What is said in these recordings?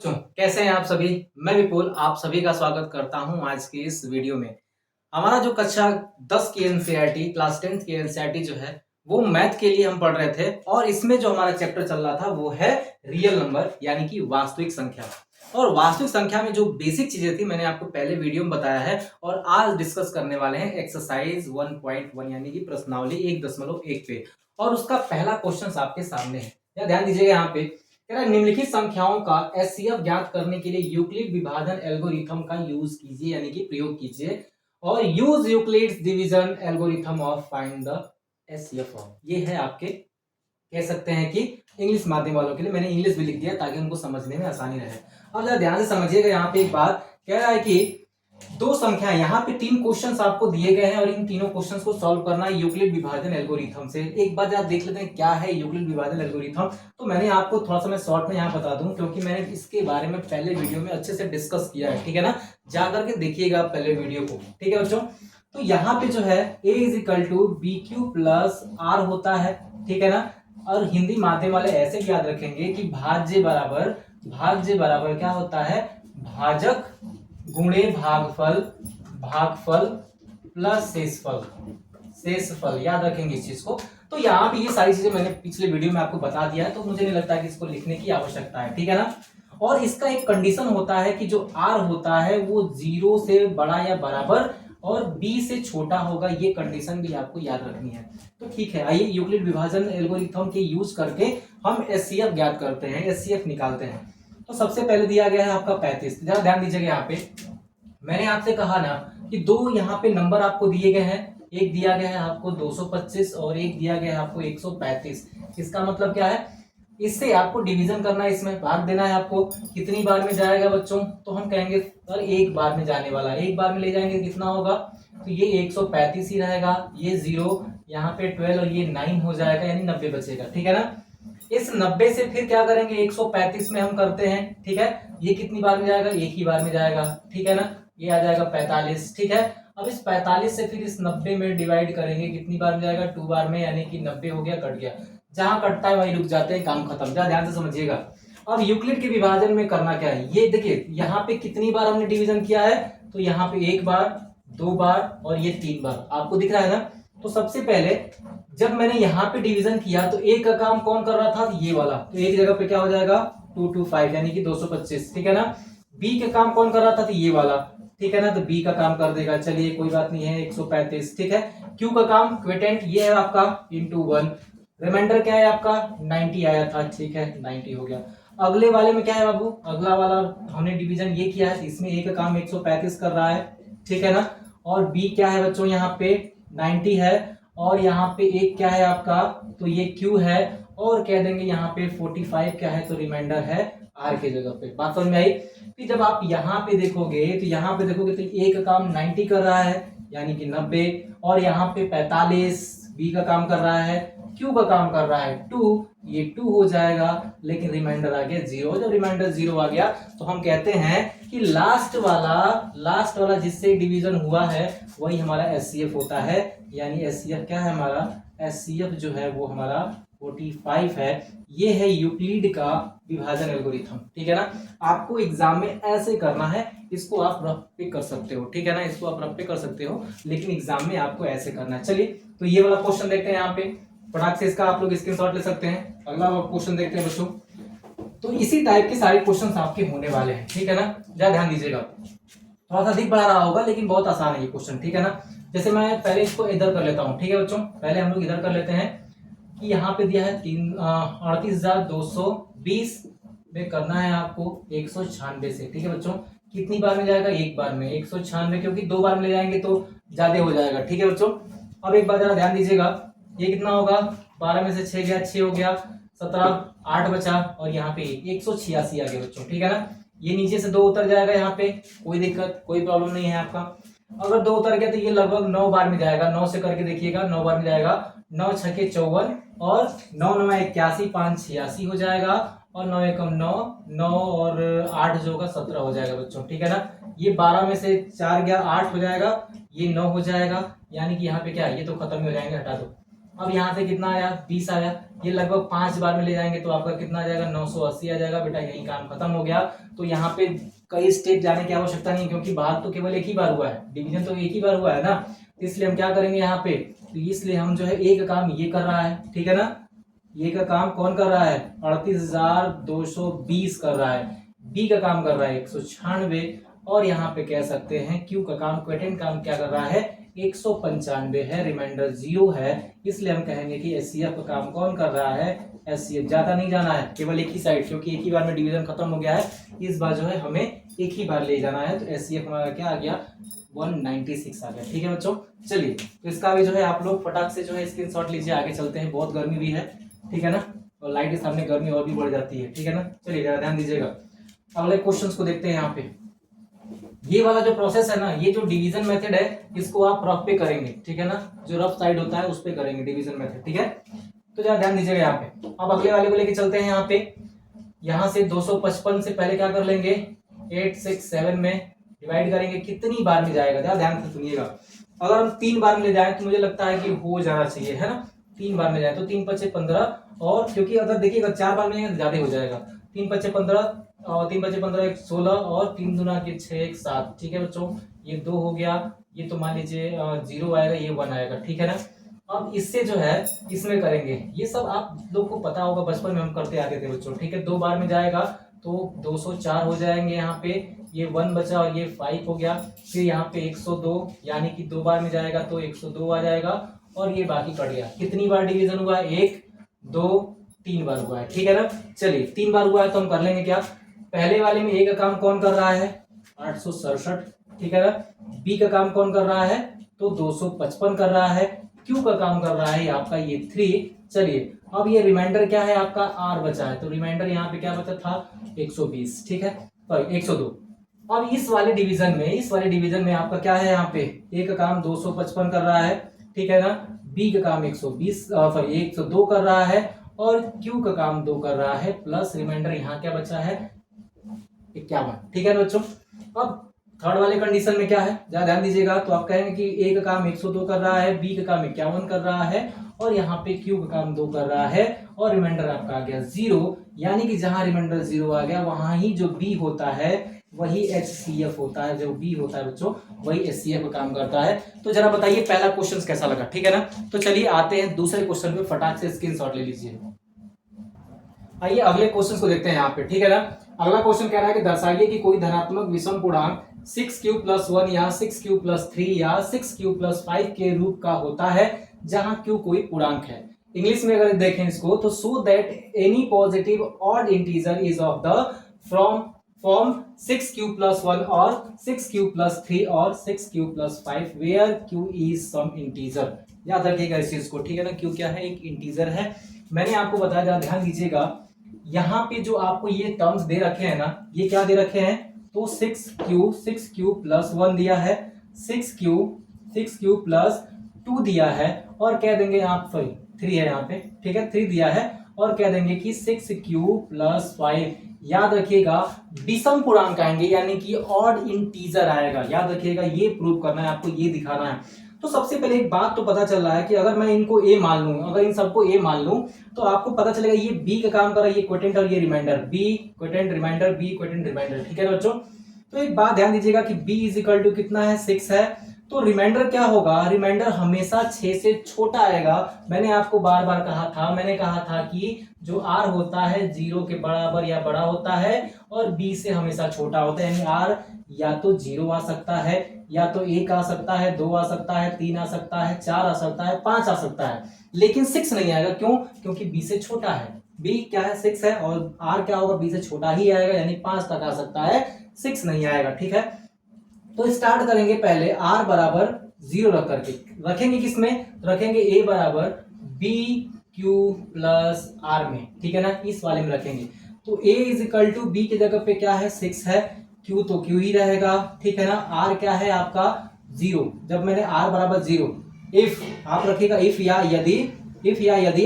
बच्चों, कैसे हैं आप सभी। मैं विपुल आप सभी का स्वागत करता हूं आज की इस वीडियो में। हमारा जो कक्षा 10 की एनसीईआरटी क्लास 10 की एनसीईआरटी जो है वो मैथ के लिए हम पढ़ रहे थे और इसमें जो हमारा चैप्टर चल रहा था वो है रियल नंबर यानी कि वास्तविक संख्या। और वास्तविक संख्या में जो बेसिक चीजें थी मैंने आपको पहले वीडियो में बताया है और आज डिस्कस करने वाले हैं एक्सरसाइज 1.1 यानी कि प्रश्नावली 1.1 पे। और उसका पहला क्वेश्चन आपके सामने है, या ध्यान दीजिएगा यहाँ पे कह रहा है निम्नलिखित संख्याओं का एचसीएफ ज्ञात करने के लिए यूक्लिड विभाजन एल्गोरिथम का यूज कीजिए यानी कि प्रयोग कीजिए और use Euclid's division algorithm of find the HCF of. ये है आपके कह सकते हैं कि इंग्लिश माध्यम वालों के लिए मैंने इंग्लिश भी लिख दिया ताकि उनको समझने में आसानी रहे। अब जरा ध्यान से समझिएगा, यहाँ पे एक बात कह रहा है कि दो संख्या, यहाँ पे 3 क्वेश्चंस आपको दिए गए हैं और इन तीनों क्वेश्चंस को सॉल्व करना है यूक्लिड विभाजन एल्गोरिथम से। एक बार आप देख लेते हैं क्या है यूक्लिड विभाजन एल्गोरिथम। तो मैंने आपको थोड़ा सा मैं शॉर्ट में यहाँ बता दूं क्योंकि मैंने इसके बारे में पहले वीडियो में अच्छे से डिस्कस किया है, ठीक है ना। जाकर के देखिएगा पहले वीडियो को, ठीक है बच्चों। तो यहाँ पे जो है a = bq + r होता है, ठीक है ना। और हिंदी माध्यम वाले ऐसे याद रखेंगे कि भाज्य बराबर क्या होता है, भाजक गुणे भागफल प्लस शेषफल। याद रखेंगे इस चीज को। तो यहाँ पे ये सारी चीजें मैंने पिछले वीडियो में आपको बता दिया है, तो मुझे नहीं लगता कि इसको लिखने की आवश्यकता है, ठीक है ना। और इसका एक कंडीशन होता है कि जो r होता है वो 0 से बड़ा या बराबर और b से छोटा होगा, ये कंडीशन भी आपको याद रखनी है। तो ठीक है, आइए यूक्लिड विभाजन एल्गोरिथम के यूज करके हम एचसीएफ ज्ञात करते हैं, एचसीएफ निकालते हैं। तो सबसे पहले दिया गया है आपका 35। जरा ध्यान दीजिएगा, यहाँ पे मैंने आपसे कहा ना कि दो यहाँ पे नंबर आपको दिए गए हैं, एक दिया गया है आपको 225 और एक दिया गया है आपको 135। इसका मतलब क्या है, इससे आपको डिवीजन करना है, इसमें भाग देना है आपको। कितनी बार में जाएगा बच्चों, तो हम कहेंगे सर एक बार में जाने वाला, एक बार में ले जाएंगे कितना होगा, तो ये 135 ही रहेगा, ये 0 यहाँ पे 12 और ये 9 हो जाएगा यानी 90 बचेगा, ठीक है ना। इस 90 से फिर क्या करेंगे, 135 में हम करते हैं, ठीक है। ये कितनी बार में जाएगा, एक ही बार में जाएगा, ठीक है ना। ये आ जाएगा 45, ठीक है। अब इस 45 से फिर इस 90 में डिवाइड करेंगे, कितनी बार में जाएगा, 2 बार में, यानी कि 90 हो गया, कट गया। जहां कटता है वहीं रुक जाते हैं, काम खत्म। ध्यान से समझिएगा। अब यूक्लिड के विभाजन में करना क्या है, ये देखिए यहाँ पे कितनी बार हमने डिवीजन किया है, तो यहाँ पे 1 बार, 2 बार और ये 3 बार आपको दिख रहा है ना। तो सबसे पहले जब मैंने यहाँ पे डिवीजन किया तो एक का काम कौन कर रहा था, ये वाला, तो एक जगह पे क्या हो जाएगा 225 यानी कि 225, ठीक है ना। बी का काम कौन कर रहा था, तो ये वाला, ठीक है ना, तो बी का काम कर देगा, चलिए कोई बात नहीं है 135, ठीक है। क्यू का काम क्विटेंट ये है आपका इंटू 1, रिमाइंडर क्या है आपका 90 आया था, ठीक है 90 हो गया। अगले वाले में क्या है बाबू, अगला वाला हमने डिवीजन ये किया है, इसमें ए का काम 135 कर रहा है, ठीक है ना। और बी क्या है बच्चों, यहाँ पे 90 है और यहाँ पे एक क्या है आपका, तो ये क्यू है और कह देंगे यहाँ पे 45 क्या है, तो रिमाइंडर है आर के जगह पे। बात समझ में आई। कि जब आप यहाँ पे देखोगे तो यहाँ पे देखोगे तो ए का काम 90 कर रहा है यानी कि 90 और यहाँ पे 45, बी का काम कर रहा है, क्यू का काम कर रहा है 2, ये 2 हो जाएगा, लेकिन रिमाइंडर आ गया 0। जब रिमाइंडर 0 आ गया तो हम कहते हैं कि लास्ट वाला जिससे डिवीजन हुआ है वही हमारा एचसीएफ होता है। यानी एचसीएफ क्या है हमारा, एचसीएफ जो है वो हमारा 45 है। ये है यूक्लिड का विभाजन एल्गोरिथम, ठीक है ना। आपको एग्जाम में ऐसे करना है, इसको आप रफ पे कर सकते हो, ठीक है ना, इसको आप रफ पे कर सकते हो, लेकिन एग्जाम में आपको ऐसे करना है। चलिए तो ये वाला क्वेश्चन देखते हैं, यहाँ पे फटाक से इसका आप लोग स्क्रीनशॉट ले सकते हैं। अगला क्वेश्चन देखते हैं बच्चों। तो इसी टाइप के सारे क्वेश्चन आपके होने वाले हैं, ठीक है ना। जरा ध्यान दीजिएगा, थोड़ा सा अधिक बढ़ा रहा होगा लेकिन बहुत आसान है ये क्वेश्चन, ठीक है ना। जैसे मैं पहले इसको इधर कर लेता हूँ, ठीक है बच्चों। पहले हम लोग इधर कर लेते हैं कि यहाँ पे दिया है 38,220 में करना है आपको 196 से, ठीक है बच्चों। कितनी बार में जाएगा, एक बार में 196, क्योंकि 2 बार में ले जाएंगे तो ज्यादा हो जाएगा, ठीक है बच्चों। अब एक बार जरा ध्यान दीजिएगा, ये कितना होगा, 12 में से 6 गया, 6 हो गया, 17, 8 बचा और यहाँ पे 186 आ गया बच्चों, ठीक है ना। ये नीचे से 2 उतर जाएगा, यहाँ पे कोई दिक्कत कोई प्रॉब्लम नहीं है आपका। अगर 2 उतर गया तो ये लगभग 9 बार में जाएगा, 9 से करके देखिएगा, 9 बार में जाएगा, 9 छके 54 और 9 9 81, 5 86 हो जाएगा और 9 एकम 9, 9 और 8 जो होगा 17 हो जाएगा बच्चों, ठीक है ना। ये 12 में से 4 गया, 8 हो जाएगा, ये 9 हो जाएगा, यानी कि यहाँ पे क्या है, ये तो खत्म हो जाएंगे, हटा दो। अब यहाँ से कितना आया, 20 आया, ये लगभग 5 बार में ले जाएंगे तो आपका कितना आ जाएगा, 980 आ जाएगा बेटा, यही काम खत्म हो गया। तो यहाँ पे कई स्टेप जाने की आवश्यकता नहीं है, क्योंकि भाग तो केवल एक ही बार हुआ है, डिवीजन तो एक ही बार हुआ है ना। तो इसलिए हम क्या करेंगे यहाँ पे, तो इसलिए हम जो है ए का काम ये कर रहा है, ठीक है ना। ये का काम कौन कर रहा है, 38,220 कर रहा है। बी का काम कर रहा है 196, और यहाँ पे कह सकते हैं क्यू का काम, क्वेटेंट काम क्या कर रहा है, 195 है, रिमाइंडर 0 है। इसलिए हम कहेंगे कि एचसीएफ का काम कौन कर रहा है, एचसीएफ। ज्यादा नहीं जाना है, केवल एक ही साइड, क्योंकि एक ही बार में डिवीजन खत्म हो गया है। इस बार जो है हमें एक ही बार ले जाना है, तो एचसीएफ हमारा क्या आ गया, 196 आ गया। ठीक है बच्चों, चलिए तो इसका भी जो है आप लोग फटाक से जो है स्क्रीनशॉट लीजिए, आगे चलते हैं, बहुत गर्मी भी है, ठीक है ना, और लाइट के सामने गर्मी और भी बढ़ जाती है, ठीक है ना। चलिए जरा ध्यान दीजिएगा, अगले क्वेश्चंस को देखते हैं। यहाँ पे ये वाला जो प्रोसेस है ना, ये जो डिवीजन मेथड है, इसको आप रफ पे करेंगे, ठीक है ना, जो रफ साइड होता है उस पे करेंगे डिवीजन मेथड, ठीक है। तो जरा ध्यान दीजिएगा यहाँ पे। अब अगले वाले को लेके चलते हैं। यहाँ पे यहाँ से 255 से पहले क्या कर लेंगे, 867 में डिवाइड करेंगे, कितनी बार में जाएगा, जरा ध्यान से सुनिएगा। अगर हम 3 बार में ले जाए तो मुझे लगता है कि हो जाना चाहिए, है ना। 3 बार में जाए तो 3 पचे 15, और क्योंकि अगर देखिएगा 4 बार में जाएंगे तो ज्यादा हो जाएगा। 3 पचे 15 और 3 बचे 15 एक 16, और 3 दूना के 6 एक 7, ठीक है बच्चों। ये 2 हो गया, ये तो मान लीजिए 0 आएगा, ये 1 आएगा, ठीक है ना। अब इससे जो है इसमें करेंगे, ये सब आप लोग को पता होगा, बचपन में हम करते आते थे बच्चों, ठीक है। 2 बार में जाएगा तो 204 हो जाएंगे, यहाँ पे ये 1 बचा और ये 5 हो गया। फिर यहाँ पे 102, यानी कि 2 बार में जाएगा तो 102 आ जाएगा, और ये बाकी कट गया। कितनी बार डिवीजन हुआ, 1 2 3 बार हुआ है, ठीक है ना। चलिए 3 बार हुआ है तो हम कर लेंगे क्या, पहले वाले में ए का काम कौन कर रहा है, 867, ठीक है ना। बी का काम कौन कर रहा है, तो 255 कर रहा है। क्यू का काम कर रहा है आपका ये 3। चलिए अब ये रिमाइंडर क्या है आपका, आर बचा है, तो रिमाइंडर यहाँ पे क्या बचा था, 120, ठीक है, सॉरी 102। अब इस वाले डिवीजन में आपका क्या है, यहाँ पे ए का काम 255 कर रहा है, ठीक है ना। बी का काम 120 सॉरी 102 कर रहा है, और क्यू का काम 2 कर रहा है, प्लस रिमाइंडर यहाँ क्या बचा है, 51, ठीक है ना बच्चों। अब थर्ड वाले कंडीशन में क्या है, जरा ध्यान दीजिएगा। तो आप कहेंगे कि ए का काम 102 कर रहा है, बी का काम 51 कर रहा है, और यहाँ पे क्यू का काम 2 कर रहा है, और रिमाइंडर आपका आ गया 0। यानी कि जहां रिमाइंडर 0 आ गया, वहां ही जो बी होता है वही एचसीएफ होता है, जो बी होता है बच्चों वही एचसीएफ का काम करता है। तो जरा बताइए पहला क्वेश्चन कैसा लगा, ठीक है ना। तो चलिए आते हैं दूसरे क्वेश्चन पे, फटाक से स्क्रीनशॉट ले लीजिए। आइए अगले क्वेश्चन को देखते हैं यहाँ पे, ठीक है ना। अगला क्वेश्चन कह रहा है कि दर्शाइए कि कोई धनात्मक विषम पूर्णांक 6q+1 या 6q+3 या 6q+5 के रूप का होता है, जहां q कोई पूर्णांक है। इंग्लिश में अगर देखें इसको, तो so that any positive odd integer is of the form 6q+1 और 6q+3 और 6q+5 where q is some integer. याद रखिएगा इस चीज को, ठीक है ना। q क्या है, एक इंटीजर है। मैंने आपको बताया, जरा ध्यान दीजिएगा, यहाँ पे जो आपको ये टर्म्स दे रखे हैं ना, ये क्या दे रखे हैं, तो 6q+1 दिया है, 6q+2 दिया है, और कह देंगे आप, सॉरी 3 है यहाँ पे, ठीक है, 3 दिया है, और कह देंगे कि 6q+5। याद रखिएगा विषम पूर्णांक आएंगे, यानी कि ऑड इंटीजर आएगा। याद रखिएगा, ये प्रूव करना है आपको, ये दिखाना है। तो सबसे पहले एक बात तो पता चल रहा है कि अगर मैं इनको ए मान लूं, अगर इन सबको ए मान लूं, तो आपको पता चलेगा ये बी का काम कर रहा है, ये क्वोटेंट और ये reminder, b quotient reminder, b quotient reminder, ठीक है बच्चों। तो एक बात ध्यान दीजिएगा कि b इज इक्वल टू कितना है, 6 है, तो रिमाइंडर क्या होगा, रिमाइंडर हमेशा 6 से छोटा आएगा। मैंने आपको बार बार कहा था, मैंने कहा था कि जो r होता है 0 के बराबर या बड़ा होता है, और b से हमेशा छोटा होता है, यानी r या तो 0 आ सकता है, या तो 1 आ सकता है, 2 आ सकता है, 3 आ सकता है, 4 आ सकता है, 5 आ सकता है, लेकिन 6 नहीं आएगा। क्यों, क्योंकि b से छोटा है, b क्या है, 6 है, और r क्या होगा, b से छोटा ही आएगा, यानी 5 तक आ सकता है, 6 नहीं आएगा, ठीक है। तो स्टार्ट करेंगे पहले r बराबर 0 रख करके, रखेंगे किसमें, रखेंगे a बराबर b/q+r में, ठीक है ना, इस वाले में रखेंगे। तो a is equal to b की जगह पे क्या है, 6 है, q तो q ही रहेगा, ठीक है ना। r क्या है आपका 0, जब मैंने r बराबर 0, इफ आप रखिएगा इफ या यदि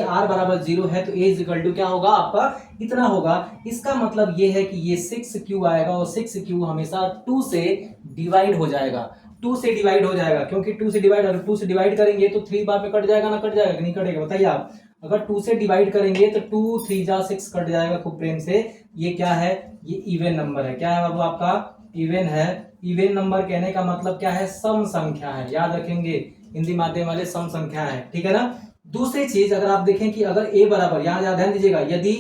r बराबर 0 है, तो a इज इक्वल टू क्या होगा आपका, इतना होगा। इसका मतलब ये है कि ये 6q आएगा, और 6q हमेशा 2 से डिवाइड हो जाएगा, 2 से डिवाइड हो जाएगा, क्योंकि 2 से डिवाइड, अगर 2 से डिवाइड करेंगे तो 3 बार में कट जाएगा ना, कट जाएगा नहीं कटेगा, बताइए आप। अगर 2 से डिवाइड करेंगे तो 2 3 जा 6 कट जाएगा खूब प्रेम से। ये क्या है, ये इवन नंबर है। क्या है बाबू आपका, इवन है। इवन नंबर कहने का मतलब क्या है, सम संख्या है, याद रखेंगे हिंदी माध्यम वाले, सम संख्या है, ठीक है ना। दूसरी चीज अगर आप देखें कि अगर ए बराबर, यहाँ ध्यान दीजिएगा, यदि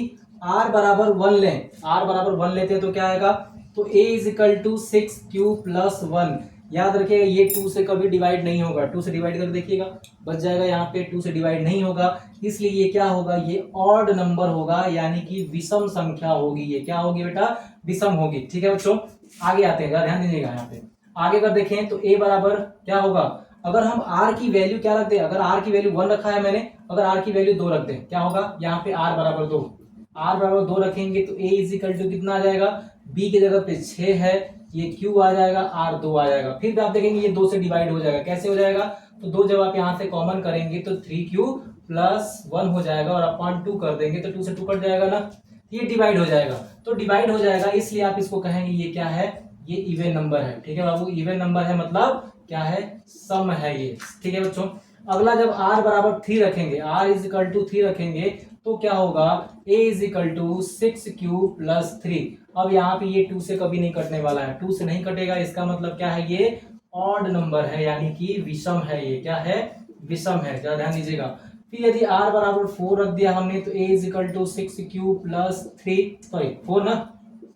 आर बराबर 1 लें, आर बराबर 1 लेते हैं तो क्या आएगा, तो a is equal to 6q plus 1। याद रखिएगा ये 2 से कभी डिवाइड नहीं होगा, 2 से डिवाइड करके देखिएगा बच जाएगा, यहाँ पे 2 से डिवाइड नहीं होगा, इसलिए ये क्या होगा, ये ऑड नंबर होगा, यानी कि विषम संख्या होगी। ये क्या होगी बेटा, विषम होगी, ठीक है बच्चों। आगे आते हैं, ध्यान दीजिएगा यहाँ पे आगे अगर देखें तो a बराबर क्या होगा, अगर हम r की वैल्यू क्या रख दें, अगर r की वैल्यू 1 रखा है मैंने, अगर r की वैल्यू 2 रख दें, क्या होगा, यहाँ पे r बराबर 2, r बराबर 2 रखेंगे तो a इज इक्वल टू कितना आ जाएगा, b की जगह पे 6 है, ये q आ जाएगा, r 2 आ जाएगा। फिर भी आप देखेंगे ये 2 से डिवाइड हो जाएगा, कैसे हो जाएगा, तो 2 जब आप यहाँ से कॉमन करेंगे तो 3q प्लस 1 हो जाएगा, और अपॉन 2 कर देंगे तो 2 से 2 कट जाएगा ना, ये डिवाइड हो जाएगा। तो डिवाइड हो जाएगा इसलिए आप इसको कहेंगे ये क्या है, ये इवन नंबर है, ठीक है बाबू, इवन नंबर है मतलब क्या है, सम है ये, ठीक है बच्चों। अगला जब r बराबर 3 रखेंगे, r इज इक्वल टू 3 रखेंगे तो क्या होगा, a is equal to 6q plus 3। अब यहाँ पे ये 2 से कभी नहीं कटने वाला है, 2 से नहीं कटेगा, इसका मतलब क्या है, ये ऑड नंबर है, यानी कि विषम है, ये क्या है, विषम है, जरा ध्यान दीजिएगा। फिर यदि r बराबर 4 रख दिया हमने तो a is equal to 6q plus 3, sorry 4 ना,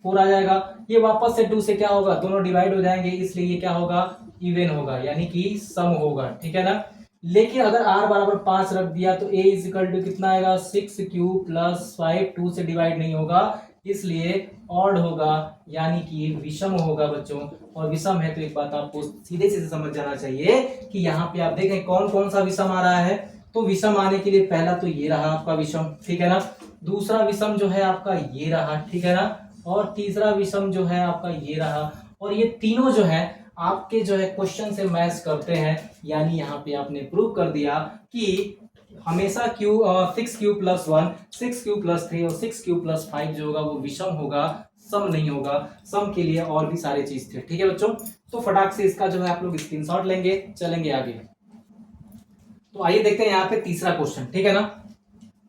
4 आ जाएगा, ये वापस से 2 से क्या होगा, दोनों डिवाइड हो जाएंगे, इसलिए ये क्या होगा, इवन होगा, यानी कि सम होगा, ठीक है ना। लेकिन अगर r बराबर 5 रख दिया तो a इज इक्वल टू कितना आएगा, 6q प्लस 5, 2 से डिवाइड नहीं होगा, इसलिए ऑड होगा, यानी कि विषम होगा बच्चों। और विषम है तो एक बात आपको सीधे सीधे समझ जाना चाहिए कि यहाँ पे आप देखें कौन कौन सा विषम आ रहा है। तो विषम आने के लिए पहला तो ये रहा आपका विषम, ठीक है ना, दूसरा विषम जो है आपका ये रहा, ठीक है ना, और तीसरा विषम जो है आपका ये रहा, और ये तीनों जो है आपके जो है क्वेश्चन से मैच करते हैं, यानी यहाँ पे आपने प्रूव कर दिया कि हमेशा q 6q plus 1, 6q plus 3 और 6q प्लस 5 जो होगा वो विषम होगा, सम नहीं होगा। सम के लिए और भी सारे चीज थे, ठीक है बच्चों। तो फटाक से इसका जो है आप लोग स्क्रीनशॉट लेंगे, चलेंगे आगे। तो आइए देखते हैं यहाँ पे तीसरा क्वेश्चन, ठीक है ना।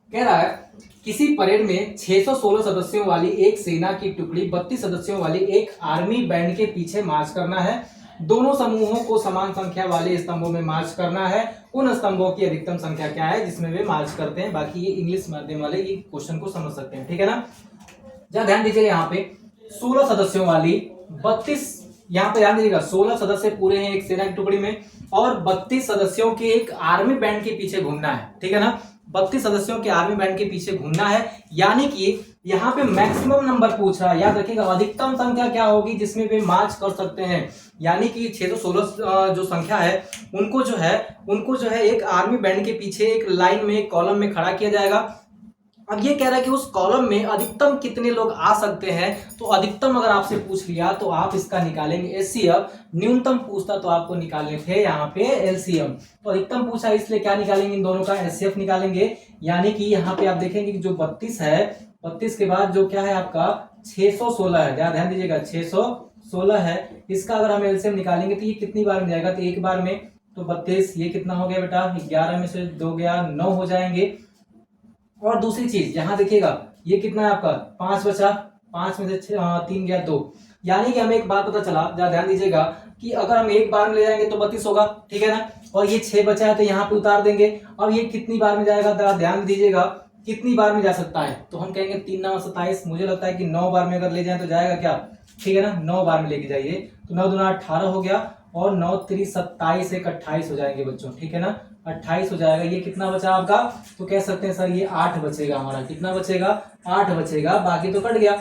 कह रहा है किसी परेड में 616 सदस्यों वाली एक सेना की टुकड़ी 32 सदस्यों वाली एक आर्मी बैंड के पीछे मार्च करना है। दोनों समूहों को समान संख्या वाले स्तंभों में मार्च करना है। उन स्तंभों की अधिकतम संख्या क्या है जिसमें वे मार्च करते हैं। बाकी ये इंग्लिश माध्यम वाले ये क्वेश्चन को समझ सकते हैं, ठीक है ना। जरा ध्यान दीजिएगा यहाँ पे 16 सदस्यों वाली 32, यहाँ पे ध्यान दीजिएगा 16 सदस्य पूरे हैं एक सेना की टुकड़ी में, और 32 सदस्यों के एक आर्मी बैंड के पीछे घूमना है, ठीक है ना। 32 सदस्यों के आर्मी बैंड के पीछे घूमना है, यानी कि यहाँ पे मैक्सिमम नंबर पूछ रहा है। याद रखिएगा अधिकतम संख्या क्या होगी जिसमें वे मार्च कर सकते हैं, यानी कि 616 जो संख्या है उनको जो है एक आर्मी बैंड के पीछे एक लाइन में, एक कॉलम में खड़ा किया जाएगा। अब ये कह रहा है कि उस कॉलम में अधिकतम कितने लोग आ सकते हैं। तो अधिकतम अगर आपसे पूछ लिया तो आप इसका निकालेंगे एचसीएफ, न्यूनतम पूछता तो आपको निकालने थे यहाँ पे एलसीएम। तो अधिकतम पूछा इसलिए क्या निकालेंगे, इन दोनों का एचसीएफ निकालेंगे। यानी कि यहाँ पे आप देखेंगे कि जो 32 है, 32 के बाद जो क्या है आपका 616 है, ध्यान दीजिएगा 616 है, इसका अगर हम एलसीएम निकालेंगे तो ये कितनी बार में जाएगा, तो एक बार में। तो 32 ये कितना हो गया बेटा, 11 में से 2 गया 9 हो जाएंगे। और दूसरी चीज यहाँ देखिएगा ये कितना है आपका 5 बचा, 5 में से 3 गया 2, यानी कि हमें एक बात पता चला, जरा ध्यान दीजिएगा कि अगर हम एक बार में ले जाएंगे तो 32 होगा, ठीक है ना। और ये 6 बचा है तो यहाँ पे उतार देंगे। अब ये कितनी बार में जाएगा, जरा ध्यान दीजिएगा कितनी बार में जा सकता है। तो हम कहेंगे 3 9 27, मुझे लगता है कि 9 बार में अगर ले जाए तो जाएगा क्या, ठीक है ना, 9 बार में लेके जाइए। तो 9 दूना 18 हो गया, और 9 3 27, 1 28 हो जाएंगे बच्चों, ठीक है ना, 28 हो जाएगा। ये कितना बचा आपका, तो कह सकते हैं सर ये 8 बचेगा हमारा, कितना बचेगा 8 बचेगा, बाकी तो कट गया,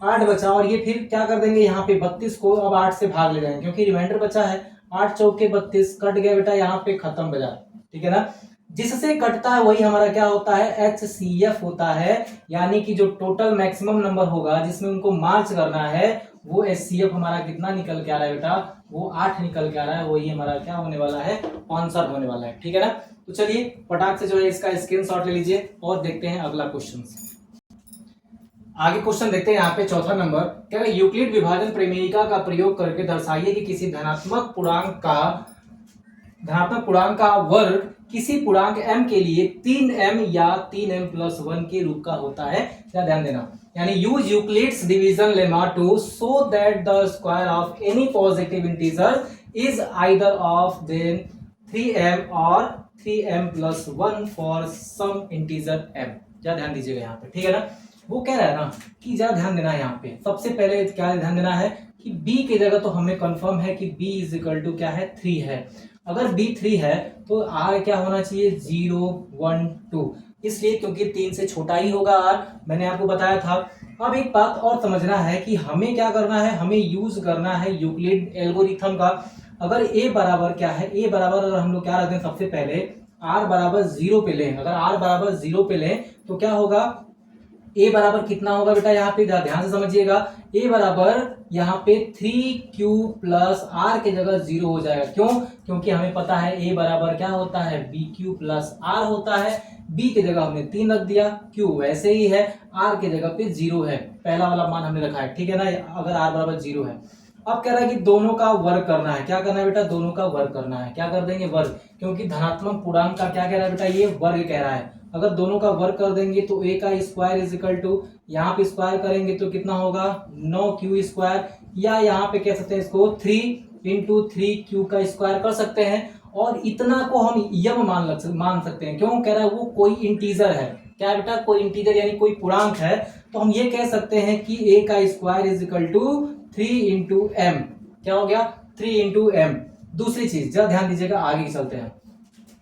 8 बचा। और ये फिर क्या कर देंगे यहाँ पे 32 को अब 8 से भाग ले जाएंगे क्योंकि रिमाइंडर बचा है, 8 चौके 32 कट गया बेटा, यहाँ पे खत्म बजा, ठीक है ना। जिससे कटता है वही हमारा क्या होता है, एचसीएफ होता है, यानी कि जो टोटल मैक्सिमम नंबर होगा जिसमें उनको मार्च करना है वो एचसीएफ हमारा कितना निकल के आ रहा है बेटा, वो 8 निकल के आ रहा है। वही हमारा क्या होने वाला है, आंसर होने वाला है, ठीक है ना। तो चलिए फटाक से जो है इसका स्क्रीनशॉट ले लीजिए और देखते हैं अगला क्वेश्चन। आगे क्वेश्चन देखते हैं यहाँ पे चौथा नंबर, क्या है यूक्लिड विभाजन प्रमेयिका का प्रयोग करके दर्शाइए कि किसी धनात्मक पूर्णांक का धनात्मक पूर्णांक का वर्ग किसी पूर्णांक m के लिए 3m या 3m प्लस 1 के रूप का होता है, क्या ध्यान देना। यानी use Euclid's division lemma to show that the square of any positive integer is either of then 3m और 3m plus 1 for some integer m। क्या ध्यान दीजिएगा यहाँ पे, ठीक है ना। वो कह रहा है ना कि जरा ध्यान देना है यहाँ पे। सबसे पहले क्या ध्यान देना है कि b की जगह तो हमें कंफर्म है कि b इज इक्वल टू क्या है 3 है। अगर b 3 है तो r क्या होना चाहिए 0 1 2, इसलिए क्योंकि 3 से छोटा ही होगा r, मैंने आपको बताया था। अब एक बात और समझना है कि हमें क्या करना है, हमें यूज करना है यूक्लिड एल्गोरिथम का। अगर a बराबर क्या है, a बराबर अगर हम लोग क्या रखते हैं सबसे पहले r बराबर 0 पे लें। अगर r बराबर 0 पे लें तो क्या होगा, a बराबर कितना होगा बेटा, यहाँ पे ध्यान से समझिएगा। a बराबर यहाँ पे 3q प्लस r के जगह 0 हो जाएगा। क्यों, क्योंकि हमें पता है a बराबर क्या होता है bq प्लस r होता है। b के जगह हमने 3 रख दिया, q वैसे ही है, r के जगह पे 0 है, पहला वाला मान हमने रखा है, ठीक है ना। अगर r बराबर 0 है, अब कह रहा है कि दोनों का वर्ग करना है। क्या करना है बेटा, दोनों का वर्ग करना है। क्या कर देंगे, वर्ग, क्योंकि धनात्मक पूर्णांक का क्या कह रहा है बेटा, ये वर्ग कह रहा है। अगर दोनों का वर्ग कर देंगे तो a का स्क्वायर इज इक्वल टू, यहाँ पे स्क्वायर करेंगे तो कितना होगा 9q स्क्वायर, या यहाँ पे कह सकते हैं इसको 3 इंटू 3q का स्क्वायर कर सकते हैं। और इतना को हम यम मान सकते हैं। क्यों, कह रहा है वो कोई इंटीजर है। क्या है बेटा, कोई इंटीजर यानी कोई पूर्णांक है। तो हम ये कह सकते हैं कि a का square is equal to 3 into M. क्या हो गया, 3 इंटू एम। दूसरी चीज जरा ध्यान दीजिएगा, आगे चलते हैं।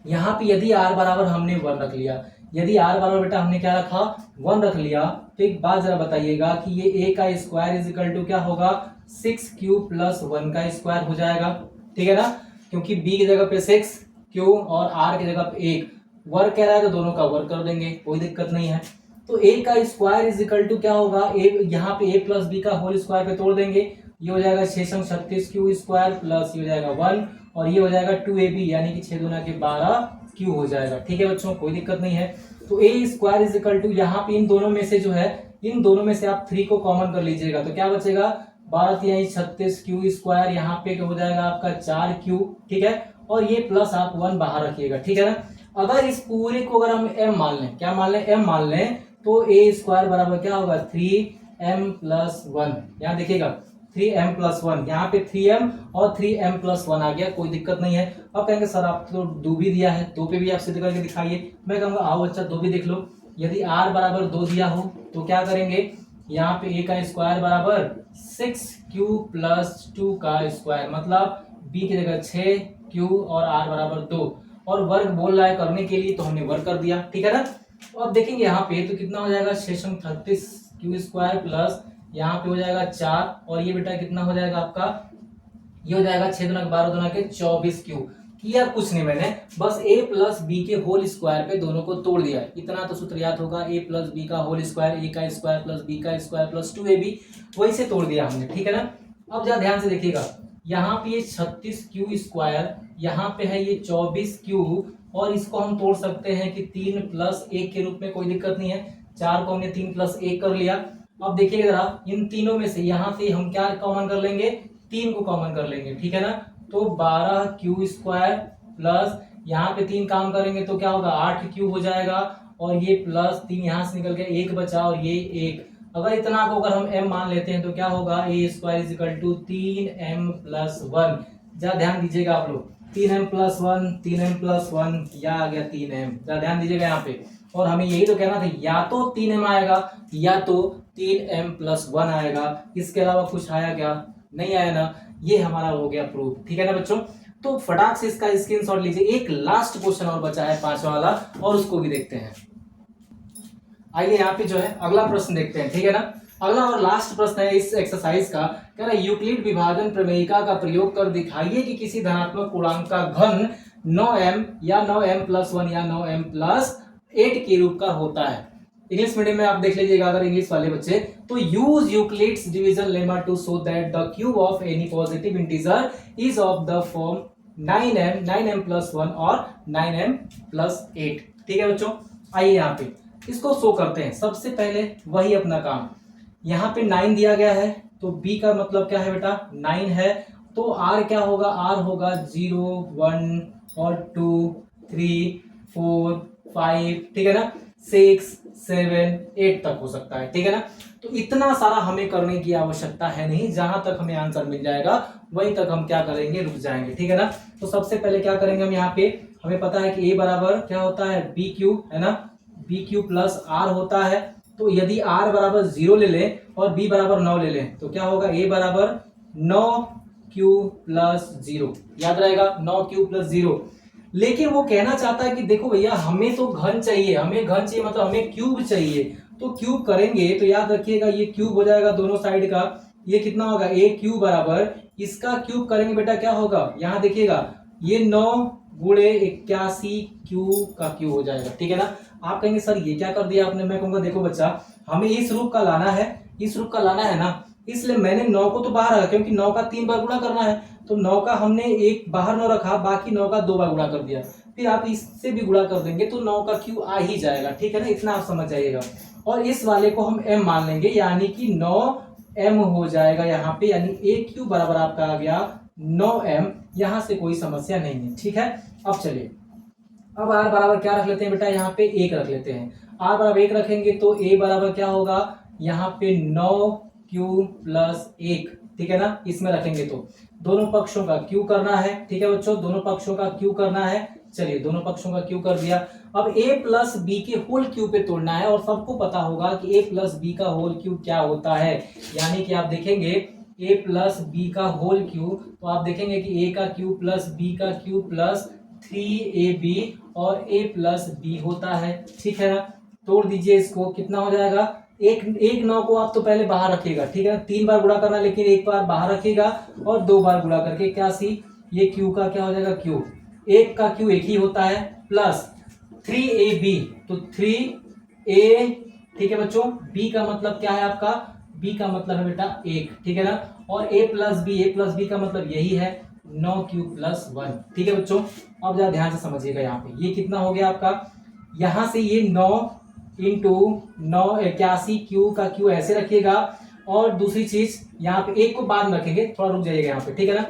यहाँ पे यदि r बराबर हमने 1 रख लिया, यदि r बराबर बेटा हमने क्या रखा 1 रख लिया, तो एक बात जरा बताइएगा कि ये a का स्क्वायर इज इक्वल टू क्या होगा 6q प्लस 1 का स्क्वायर हो जाएगा, ठीक है ना। क्योंकि b की जगह पे 6, q और r की जगह पे 1, वर्ग कह रहा है तो दोनों का वर्ग कर देंगे, कोई दिक्कत नहीं है। तो a का स्क्वायर इज इक्वल टू क्या होगा, यहाँ पे a प्लस b का होल स्क्वायर पे तोड़ देंगे, ये हो जाएगा 636q स्क्वायर प्लस ये हो जाएगा 1 और ये हो जाएगा 2ab, यानी कि 6 दूना के 12q हो जाएगा, ठीक है बच्चों, कोई दिक्कत नहीं है। तो a square is equal to, यहाँ पे इन दोनों में से जो है, इन दोनों में से आप 3 को कॉमन कर लीजिएगा तो क्या बचेगा 12 36q स्क्वायर, यहाँ पे हो जाएगा आपका 4q, ठीक है। और ये प्लस आप 1 बाहर रखिएगा, ठीक है ना। अगर इस पूरे को अगर हम m मान लें, क्या मान लें, m मान लें, तो a स्क्वायर बराबर क्या होगा 3m प्लस 1। यहाँ देखिएगा 3m प्लस 1, यहाँ पे 3m और 3m प्लस 1 आ गया, कोई दिक्कत नहीं है। अब कहेंगे सर आप तो 2 भी दिया है, 2 पे भी आप सिद्ध करके दिखाइए। मैं कहूँगा आओ बच्चा 2 भी देख लो। यदि r बराबर 2 दिया हो तो क्या करेंगे, यहाँ पे a का स्क्वायर बराबर 6q प्लस 2 का स्क्वायर, मतलब b की जगह 6q और r बराबर 2, और वर्ग बोल रहा है करने के लिए तो हमने वर्ग कर दिया, ठीक है ना। तो अब देखेंगे यहाँ पे तो कितना हो जाएगा 636q स्क्वायर प्लस यहाँ पे हो जाएगा 4, और ये बेटा कितना हो जाएगा आपका, ये हो जाएगा 6 दूना 12 दूना के 24q। किया कुछ नहीं मैंने, बस a प्लस बी के होल स्क्वायर पे दोनों को तोड़ दिया। इतना तो सूत्र याद होगा, a प्लस बी का होल स्क्वायर, a का स्क्वायर प्लस b का स्क्वायर प्लस 2ab, वही से तोड़ दिया हमने, ठीक है ना। अब जरा ध्यान से देखिएगा, यहाँ पे ये 36q स्क्वायर, यहाँ पे है ये 24q, और इसको हम तोड़ सकते हैं कि 3 प्लस 1 के रूप में, कोई दिक्कत नहीं है। 4 को हमने 3 प्लस 1 कर लिया। अब देखिएगा जरा, इन तीनों में से यहाँ से हम क्या कॉमन कर लेंगे, 3 को कॉमन कर लेंगे, ठीक है ना। तो 12q स्क्वायर प्लस यहाँ पे 3 काम करेंगे तो क्या होगा 8q हो जाएगा, और ये प्लस 3 यहाँ से निकल के 1 बचा, और ये 1। अगर इतना को अगर हम m मान लेते हैं तो क्या होगा a square is equal to 3m plus 1। जरा ध्यान दीजिएगा आप लोग, 3m प्लस 1, 3m प्लस 1, या आ गया 3m। जरा ध्यान दीजिएगा यहाँ पे, और हमें यही तो कहना था, या तो 3m आएगा या तो 3m प्लस 1 आएगा, इसके अलावा कुछ आया क्या, नहीं आया ना। ये हमारा हो गया प्रूफ, ठीक है ना बच्चों। तो फटाक से इसका स्क्रीनशॉट लीजिए। एक लास्ट क्वेश्चन और बचा है 5वां वाला, और उसको भी देखते हैं। आइए यहाँ पे जो है अगला प्रश्न देखते हैं, ठीक है ना। अगला और लास्ट प्रश्न है इस एक्सरसाइज का, कह रहा है यूक्लिड विभाजन प्रमेयिका का प्रयोग कर दिखाइए कि किसी धनात्मक पूर्णांक का घन 9m या 9m प्लस 1 या 9m प्लस 8 के रूप का होता है। इंग्लिश मीडियम में आप देख लीजिएगा अगर इंग्लिश वाले बच्चे, तो use Euclid's division lemma to show that the cube of any positive integer is of the form 9m plus 1 और 9m प्लस 8, ठीक है बच्चों। आइए यहाँ पे इसको शो करते हैं। सबसे पहले वही अपना काम, यहाँ पे 9 दिया गया है तो b का मतलब क्या है बेटा 9 है, तो आर क्या होगा, आर होगा 0 1 और 2 3 4 5, ठीक है ना, 6 7 8 तक हो सकता है, ठीक है ना। तो इतना सारा हमें करने की आवश्यकता है नहीं, जहां तक हमें आंसर मिल जाएगा वहीं तक हम क्या करेंगे, रुक जाएंगे, ठीक है ना। तो सबसे पहले क्या करेंगे हम, यहाँ पे हमें पता है कि a बराबर क्या होता है, बी क्यू, है ना, बी क्यू प्लस आर होता है। तो यदि r बराबर 0 ले लें और b बराबर 9 ले लें तो क्या होगा, a बराबर 9 क्यू प्लस 0, याद रहेगा 9 क्यू प्लस 0। लेकिन वो कहना चाहता है कि देखो भैया हमें तो घन चाहिए, हमें घन चाहिए मतलब हमें क्यूब चाहिए। तो क्यूब करेंगे तो याद रखिएगा ये क्यूब हो जाएगा दोनों साइड का, ये कितना होगा, a क्यूब बराबर इसका क्यूब करेंगे बेटा क्या होगा, यहाँ देखिएगा ये 9 गुणे 81 क्यू का क्यू हो जाएगा, ठीक है ना। आप कहेंगे सर ये क्या कर दिया आपने, मैं कहूंगा देखो बच्चा हमें इस रूप का लाना है, इस रूप का लाना है ना, इसलिए मैंने 9 को तो बाहर रखा क्योंकि 9 का 3 बार गुणा करना है। तो 9 का हमने एक बाहर 9 रखा, बाकी 9 का 2 बार गुणा कर दिया, फिर आप इससे भी गुणा कर देंगे तो 9 का क्यू आ ही जाएगा, ठीक है ना, इतना आप समझ जाइएगा। और इस वाले को हम m मान लेंगे, यानी कि 9m हो जाएगा यहाँ पे, यानी a क्यू बराबर आपका आ गया 9m, यहाँ से कोई समस्या नहीं है, ठीक है। अब चलिए अब r बराबर क्या रख लेते हैं बेटा, यहाँ पे 1 रख लेते हैं। r बराबर 1 रखेंगे तो a बराबर क्या होगा, यहाँ पे 9 क्यू प्लस 1, ठीक है ना, इसमें रखेंगे तो दोनों पक्षों का क्यू करना है, ठीक है बच्चों, दोनों पक्षों का क्यू करना है। चलिए दोनों पक्षों का क्यू कर दिया। अब a प्लस बी के होल क्यू पे तोड़ना है, और सबको पता होगा कि a प्लस बी का होल क्यू क्या होता है, यानी कि आप देखेंगे a प्लस बी का होल क्यू, तो आप देखेंगे कि a का क्यू प्लस b का क्यू प्लस 3ab और a प्लस बी होता है, ठीक है ना। तोड़ दीजिए इसको, कितना हो जाएगा, एक 9 को आप तो पहले बाहर रखिएगा, ठीक है, 3 बार गुणा करना, लेकिन एक बार बाहर रखिएगा और 2 बार गुणा करके 81, ये क्यू का क्या हो जाएगा, क्यू, एक का क्यू एक ही होता है, प्लस 3ab, तो 3a, ठीक है बच्चों, b का मतलब क्या है आपका, b का मतलब है बेटा 1, ठीक है ना, और a प्लस बी का मतलब यही है 9 क्यू प्लस 1, ठीक है बच्चों। अब जरा ध्यान से समझिएगा, यहाँ पे ये कितना हो गया आपका, यहाँ से ये 9 इंटू 9 81 क्यू का क्यू ऐसे रखिएगा, और दूसरी चीज यहाँ पे एक को बाद में रखेंगे, थोड़ा रुक जाइएगा यहाँ पे, ठीक है ना।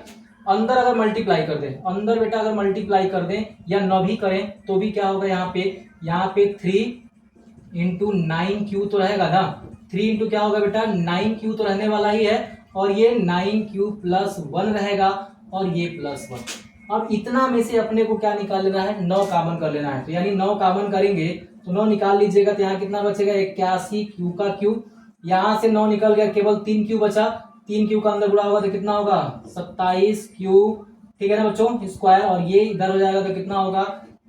अंदर अगर मल्टीप्लाई कर दें, अंदर बेटा अगर मल्टीप्लाई कर दें या 9 भी करें तो भी क्या होगा, यहाँ पे 3 इंटू 9 क्यू तो रहेगा ना, 3 इंटू क्या होगा बेटा 9 क्यू तो रहने वाला ही है, और ये 9 क्यू प्लस 1 रहेगा, और ये प्लस 1। अब इतना में से अपने को क्या निकाल लेना है, 9 कॉमन कर लेना है, तो यानी 9 कॉमन करेंगे तो 9 निकाल लीजिएगा, तो यहाँ कितना बचेगा 81 क्यू का क्यू, यहाँ से 9 निकल गया, केवल 3 क्यू बचा, 3 क्यू का अंदर गुणा होगा तो कितना होगा 27 क्यू, ठीक है ना बच्चों, स्क्वायर, और ये इधर हो जाएगा तो कितना होगा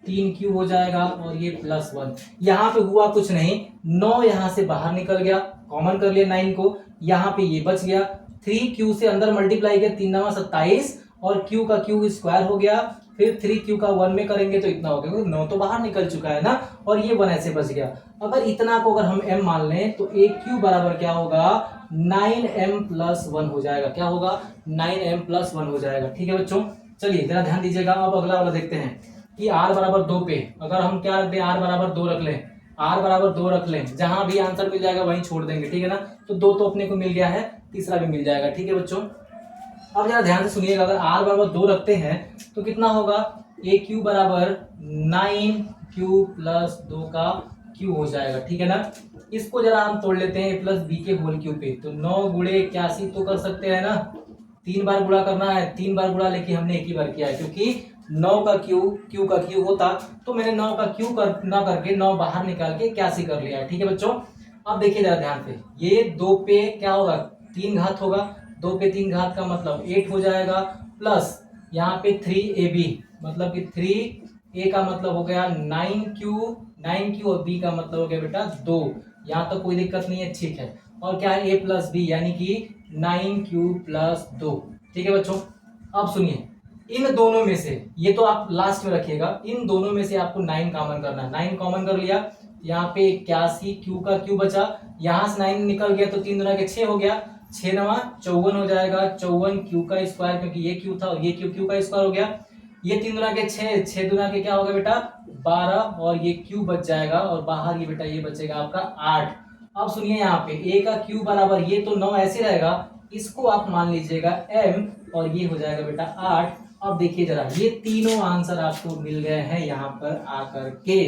3 क्यू हो जाएगा, और ये प्लस 1। यहाँ पे हुआ कुछ नहीं, 9 यहाँ से बाहर निकल गया, कॉमन कर लिया 9 को, यहाँ पे ये बच गया, 3 क्यू से अंदर मल्टीप्लाई किया, 3 9 27, और क्यू का क्यू स्क्वायर हो गया, फिर 3 क्यू का 1 में करेंगे तो इतना हो गया, क्योंकि 9 तो बाहर निकल चुका है ना, और ये 1 ऐसे बच गया। अगर इतना को अगर हम m मान लें तो a क्यू बराबर क्या होगा 9m प्लस 1 हो जाएगा, क्या होगा 9m प्लस 1 हो जाएगा, ठीक है बच्चों। चलिए जरा ध्यान दीजिएगा, अब अगला वाला देखते हैं कि r बराबर 2 पे अगर हम क्या रख दें, r बराबर 2 रख लें, r बराबर 2 रख लें, जहां भी आंसर मिल जाएगा वहीं छोड़ देंगे, ठीक है ना। तो 2 तो अपने को मिल गया है, तीसरा भी मिल जाएगा, ठीक है बच्चों। अब जरा ध्यान से सुनिएगा, अगर r बराबर 2 रखते हैं तो कितना होगा, a क्यू बराबर 9 क्यू प्लस 2 का क्यू हो जाएगा, ठीक है ना। इसको जरा हम तोड़ लेते हैं a प्लस बी के होल क्यू पे, तो 9 गुणे 81 तो कर सकते हैं ना, 3 बार गुणा करना है, 3 बार गुणा, लेकिन हमने एक ही बार किया है, क्योंकि 9 का क्यू का क्यू होता तो मैंने 9 का क्यू ना करके 9 बाहर निकाल के 81 कर लिया है, ठीक है बच्चों। अब देखिए जरा ध्यान से, ये 2 पे क्या होगा 3 घात होगा, 2 पे 3 घात का मतलब 8 हो जाएगा, प्लस यहाँ पे 3ab मतलब कि 3a का मतलब हो गया 9q और b का मतलब हो गया बेटा 2, यहाँ तक कोई दिक्कत नहीं है, ठीक है। और क्या है a प्लस बी, यानी कि 9q प्लस 2, ठीक है बच्चों। अब सुनिए, इन दोनों में से, ये तो आप लास्ट में रखिएगा, इन दोनों में से आपको 9 कॉमन करना है, 9 कॉमन कर लिया, यहाँ पे 81 क्यू का क्यू बचा, यहाँ से 9 निकल गया तो 3 दूना के 6 हो गया, 6 9 54 हो जाएगा, 54 क्यू का स्क्वायर, क्योंकि ये क्यू था और ये क्यू का स्क्वायर हो गया, ये 3 दूना के 6, 6 दूना के क्या होगा बेटा 12, और ये क्यू बच जाएगा, और बाहर ये बेटा ये बचेगा आपका 8। अब सुनिए यहाँ पे a का क्यू बराबर, ये तो 9 ऐसे रहेगा, इसको आप मान लीजिएगा m, और ये हो जाएगा बेटा 8। अब देखिए जरा, ये तीनों आंसर आपको मिल गए हैं यहाँ पर आकर के।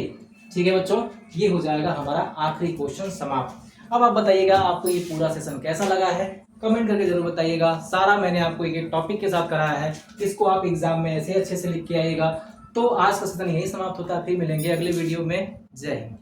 ठीक है बच्चों, ये हो जाएगा हमारा आखिरी क्वेश्चन समाप्त। अब आप बताइएगा आपको ये पूरा सेशन कैसा लगा है, कमेंट करके जरूर बताइएगा। सारा मैंने आपको एक टॉपिक के साथ कराया है, इसको आप एग्जाम में ऐसे अच्छे से लिख के आइएगा। तो आज का सेशन यही समाप्त होता है, फिर मिलेंगे अगले वीडियो में। जय हिंद।